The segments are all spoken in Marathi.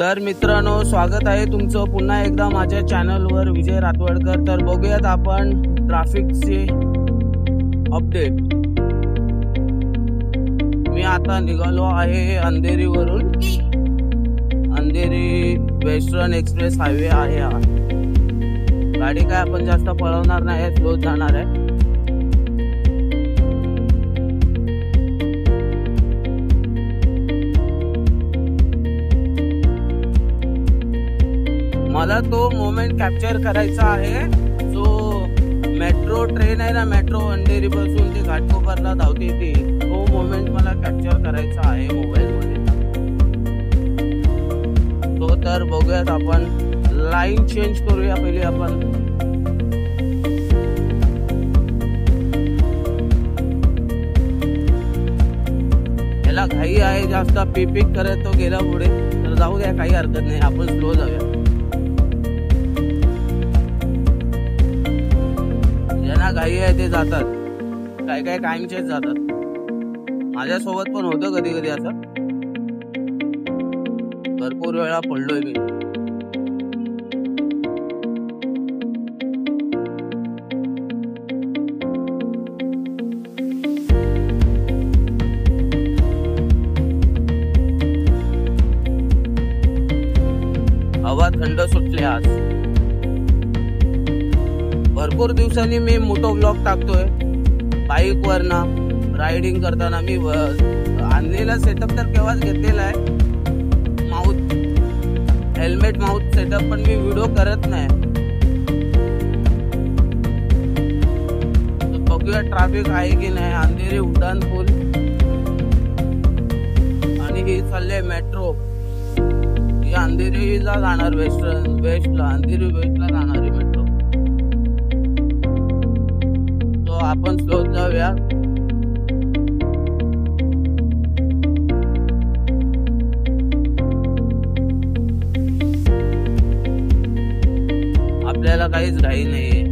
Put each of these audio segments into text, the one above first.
तर मित्रांनो, स्वागत आहे तुमचं पुन्हा एकदा माझ्या चॅनलवर विजय रातवडकर। तर बघूयात आपण ट्रॅफिकचे अपडेट। मी आता निघालो आहे अंधेरीवरून। अंधेरी वेस्टर्न एक्सप्रेस हायवे आहे हा। गाडी काय आपण जास्त पळवणार नाही, स्लो जाणार आहे। मला तो मोमेंट कॅप्चर करायचा आहे जो मेट्रो ट्रेन आहे ना, मेट्रो अंधेरी पासून ते घाटकोपरला धावते ती, तो मोमेंट मला कॅप्चर करायचा आहे मोबाईल मध्ये। तो तर बघूयात आपण। लाईन चेंज करूया पहिले आपण। याला घाई आहे जास्त, पिक करत तो गेला पुढे, तर जाऊ द्या, काही हरकत नाही, आपण स्लो जाऊया। ज्यांना घाई आहे ते जातात, काय काय कायमचेच जातात। माझ्यासोबत पण होतं कधी कधी असं, भरपूर वेळा पडलोय मी। हवा थंड सुटली आज। भरपूर दिवसांनी मी मोठो ब्लॉग टाकतोय बाईक वर ना, रायडिंग करताना। मी आणलेला सेटअप तर केव्हाच घेतलेला आहे, हेल्मेट माउथ सेटअप, पण मी व्हिडिओ करत नाही। बघूया ट्रॅफिक आहे की नाही। अंधेरी उड्डाण पूल आणि ही चालले मेट्रो, ही अंधेरीला जाणार, वेस्टला, अंधेरी वेस्टला जाणारी मेट्रो। आपण स्लो जाऊया। आपल्याला काहीच घाई नाहीये।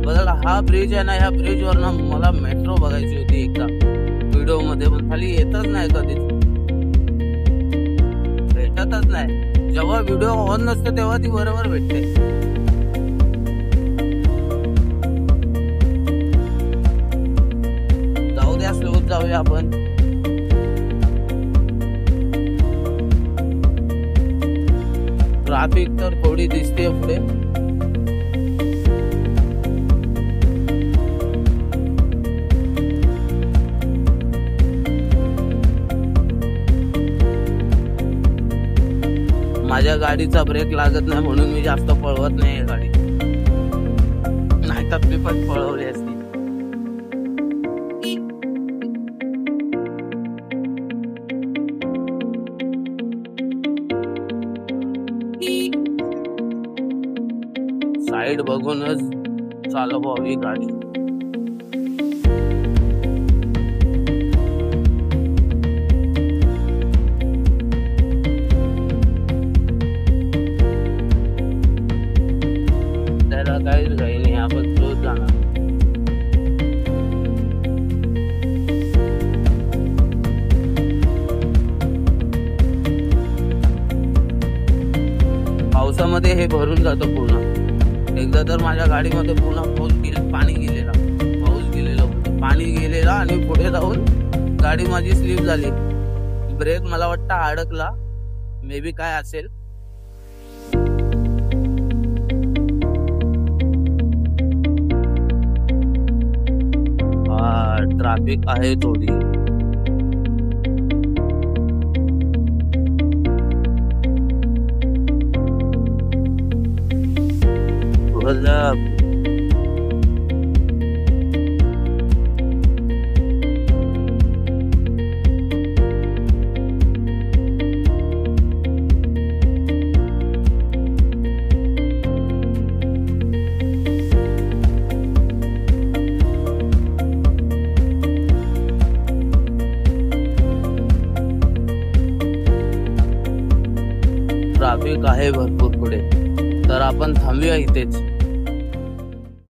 बघा हा ब्रिज आहे ना, ह्या ब्रिज वर ना मला मेट्रो बघायची होती एकदा व्हिडिओ मध्ये, पण खाली येतच नाही, कधीच भेटतच नाही। जेव्हा व्हिडिओ ऑन नसतो तेव्हा ती बरोबर भेटते। स्लो जाऊया आपण। ट्रॅफिक तर थोडी दिसते पुढे। माझ्या गाडीचा ब्रेक लागत नाही म्हणून मी जास्त पळवत नाही गाडी, नाहीतर मी पण पळवली असती। साइड बघूनच चालवावी गाडी। त्याला काहीच घाई नाही, आपण स्लो जाणार। पावसामध्ये हे भरून जातं पूर्ण। एकदा तर माझ्या गाडीमध्ये पूर्ण पाणी गेलेला, पाऊस गेलेला होता, पाणी गेलेला आणि पुढे जाऊन गाडी माझी स्लिप झाली। ब्रेक मला वाटतं अडकला, मे बी काय असेल। ट्रॅफिक आहे थोडी। ट्रॅफिक आहे भरपूर पुढे, तर आपण थांबूया इथेच।